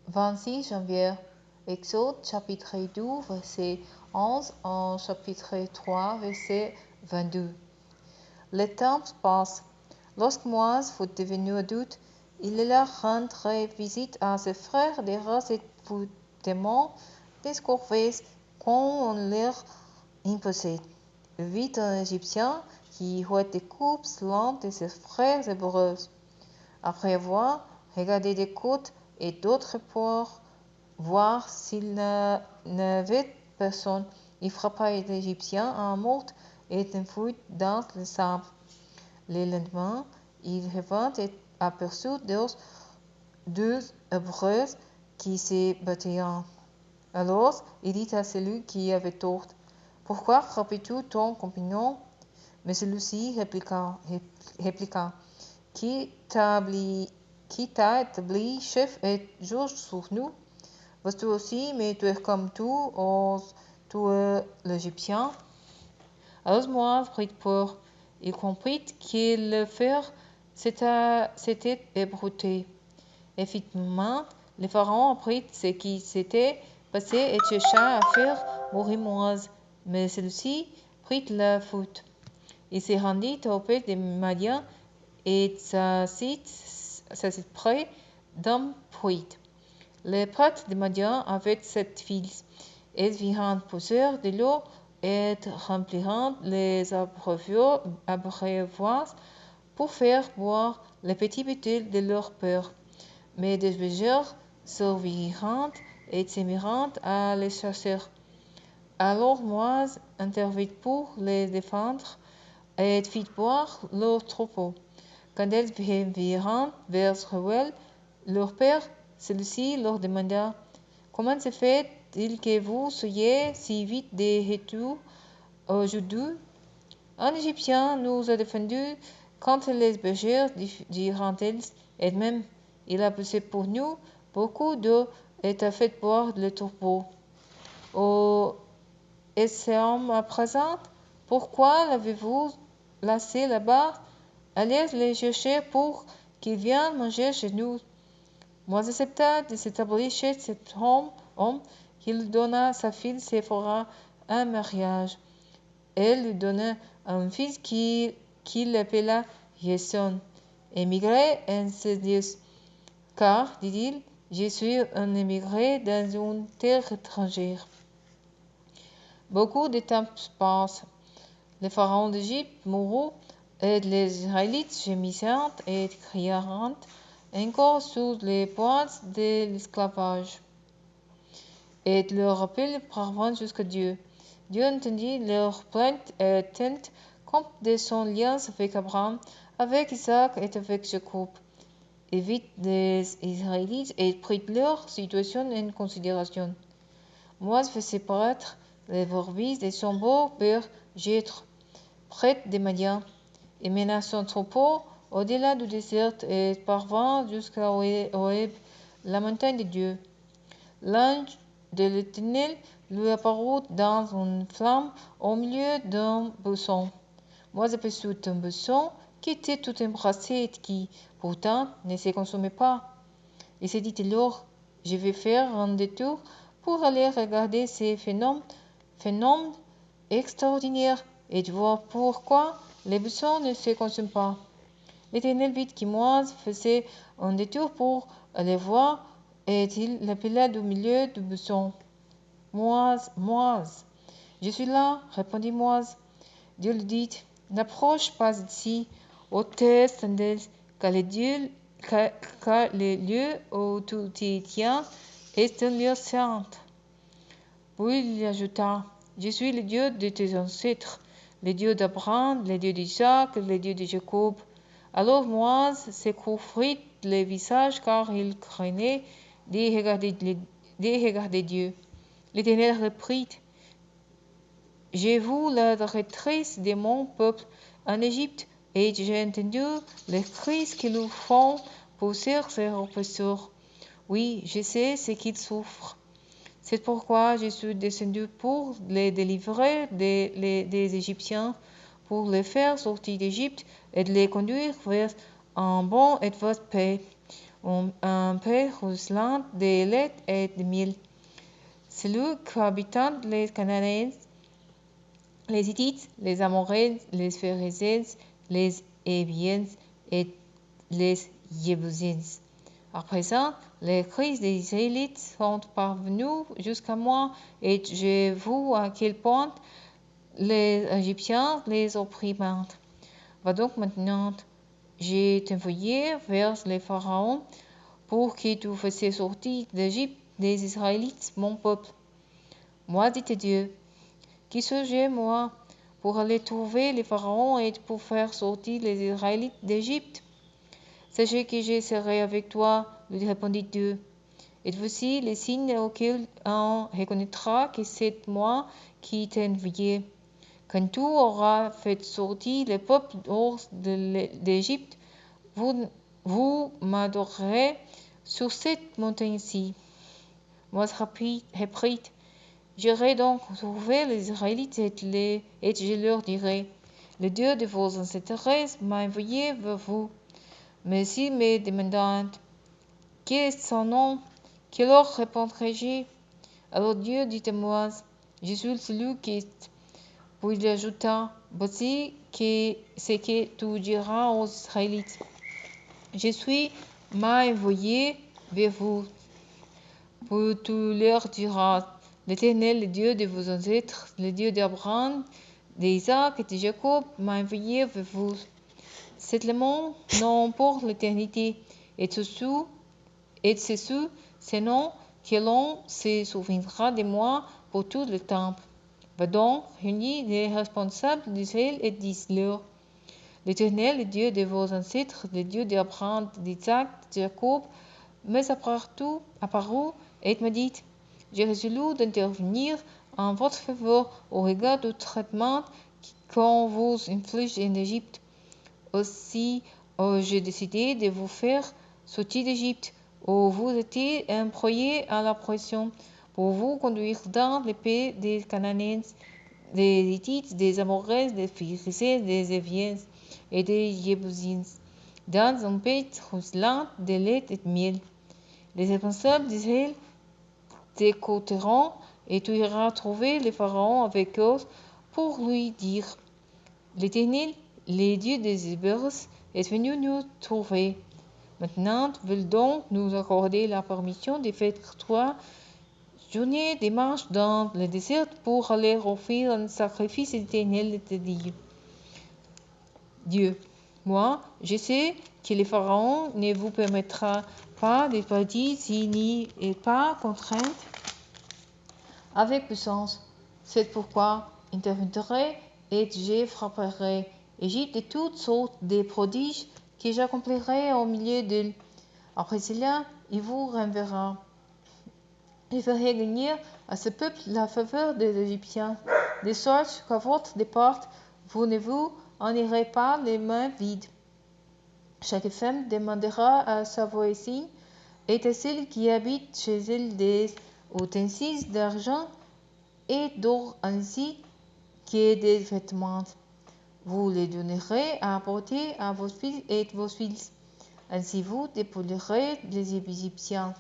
26 janvier, Exode chapitre 2, verset 11 en chapitre 3, verset 22. Le temps passe. Lorsque Moïse fut devenu adulte, il alla rendre visite à ses frères des races et évidemment discoururent qu'on leur imposait. Il vit un Égyptien qui jouait des coupes l'un de ses frères hébreux. Après avoir regardé des côtes et d'autres pour voir s'il n'avait personne, il frappa l'Égyptien à mort et s'enfuit dans le sable. Le lendemain, il revint et aperçut deux Hébreux qui se battaient. Alors, il dit à celui qui avait tort, « Pourquoi frappes-tu ton compagnon ?» Mais celui-ci répliqua, « Qui t'a établi chef et juge sur nous? Vas-tu aussi me tuer comme tu es l'Égyptien ?» Alors Moïse prit peur. Il comprit que le faire s'était ébruité. Effectivement, le pharaon apprit ce qui s'était passé et chercha à faire mourir Moïse, mais celui-ci prit la fuite. Il se rendit auprès de Madian et s'assit près d'un puits. Les prêtres de Madian avaient 7 fils. Ils virent pousser de l'eau et remplirent les abreuvoirs pour faire boire les petits bétails de leur père. Mais des bergers survirent et se mirent à les chasser. Alors Moïse intervint pour les défendre et fit boire leur troupeau. Quand ils virent vers Reuel, leur père, celui-ci leur demanda, « Comment se fait-il que vous soyez si vite de retour aujourd'hui? Un Égyptien nous a défendus contre les bergers, dirent-ils, et même il a poussé pour nous beaucoup d'eau et a fait boire le troupeau. Et cet homme à présent, pourquoi l'avez-vous laissé là-bas? Allez les chercher pour qu'ils viennent manger chez nous. » Moïse accepta de s'établir chez cet homme qui lui donna sa fille Séphora un mariage. Elle lui donna un fils qu'il appela Jason. Émigré en ces lieux, car, dit-il, je suis un émigré dans une terre étrangère. Beaucoup de temps passent. Le pharaon d'Égypte mourut, et les Israélites gémissant et criant encore sous les poids de l'esclavage. Et leur appel parvint jusqu'à Dieu. Dieu entendit leur plainte et tint compte de son lien avec Abraham, avec Isaac et avec Jacob. Il vit les Israélites et prit leur situation en considération. Moïse faisait paraître les brebis de son beau-père Jéthro, près de Madian. Il mena son troupeau au-delà du désert et parvint jusqu'à Horeb, la montagne de Dieu. L'ange de l'Éternel lui apparut dans une flamme au milieu d'un buisson. Moïse aperçut un buisson qui était tout embrassé et qui, pourtant, ne se consumait pas. Il se dit alors, je vais faire un détour pour aller regarder ces phénomènes extraordinaires et voir pourquoi les buissons ne se consument pas. L'Éternel vit que Moïse faisait un détour pour aller voir, et il l'appela du milieu du buisson. Moïse, Moïse. Je suis là, répondit Moïse. Dieu lui dit, n'approche pas ici, ôte tes sandales, car le lieu où tu te tiens est un lieu saint. Puis il ajouta, je suis le Dieu de tes ancêtres, le Dieu d'Abraham, le Dieu d'Isaac, le Dieu de Jacob. Alors Moïse se couvrit le visage car il craignait de regarder Dieu. L'Éternel reprit, j'ai vu la détresse de mon peuple en Égypte et j'ai entendu les cris qu'ils font pour ses oppresseurs. Oui, je sais ce qu'ils souffrent. C'est pourquoi je suis descendu pour les délivrer des Égyptiens, pour les faire sortir d'Égypte et de les conduire vers un bon et vaste pays, un pays ruisselant de lait et de miel. Celui qu'habitent les Cananéens, les Hittites, les Amoréens, les Phéréziens, les Héviens et les Jébusiens. À présent, les cris des Israélites sont parvenus jusqu'à moi, et j'ai vu à quel point les Égyptiens les oppriment. Va donc maintenant, j'ai t'envoyé vers les pharaons pour que tu fasses sortir d'Égypte des Israélites, mon peuple. Moi, dit Dieu, qui suis-je, moi, pour aller trouver les pharaons et pour faire sortir les Israélites d'Égypte? Sachez que je serai avec toi, lui répondit Dieu. Et voici les signes auxquels on reconnaîtra que c'est moi qui t'ai envoyé. Quand tu auras fait sortir le peuple hors d'Égypte, vous m'adorerez sur cette montagne-ci. Moi, reprit, j'irai donc trouver les Israélites et je leur dirai, le Dieu de vos ancêtres m'a envoyé vers vous. Mais s'ils me demandent, quel est son nom, que leur répondrai-je? Alors Dieu dit à moi, je suis celui qui est. Puis il ajouta, voici ce que tu diras aux Israélites. Je suis m'a envoyé vers vous. Puis tu leur diras, l'Éternel, le Dieu de vos ancêtres, le Dieu d'Abraham, d'Isaac et de Jacob, m'a envoyé vers vous. C'est le mon nom pour l'éternité, et c'est sous ce nom que l'on se souviendra de moi pour tout le temps. Va donc réunir les responsables d'Israël et dis-leur, l'Éternel, le Dieu de vos ancêtres, le Dieu d'Abraham, d'Isaac, de Jacob, m'est apparu et m'a dit, j'ai résolu d'intervenir en votre faveur au regard du traitement qu'on vous inflige en Égypte. Aussi, j'ai décidé de vous faire sortir d'Égypte, où vous étiez employés à la pression, pour vous conduire dans le pays des Cananéens, des Hittites, des Amoréens, des Phéréziens, des Héviens et des Jébusiens, dans un pays ruisselant de lait et de miel. Les responsables d'Israël t'écouteront, et tu iras trouver le Pharaon avec eux pour lui dire, l'Éternel, le Dieu des Hébreux, est venu nous trouver. Maintenant, veut donc nous accorder la permission de faire 3 journées de marche dans le désert pour aller offrir un sacrifice éternel de Dieu. Moi, je sais que le Pharaon ne vous permettra pas de partir s'il n'y est pas contraint avec puissance. C'est pourquoi interviendrai et je frapperai Égypte de toutes sortes de prodiges que j'accomplirai au milieu d'elle. Après cela, il vous renverra. Je ferai gagner à ce peuple la faveur des Égyptiens, de sorte qu'à votre départ, vous ne vous en irez pas les mains vides. Chaque femme demandera à sa voisine et à celle qui habite chez elle des ustensiles d'argent et d'or ainsi que des vêtements. Vous les donnerez à apporter à vos fils et vos fils. Ainsi vous dépouillerez les Égyptiens.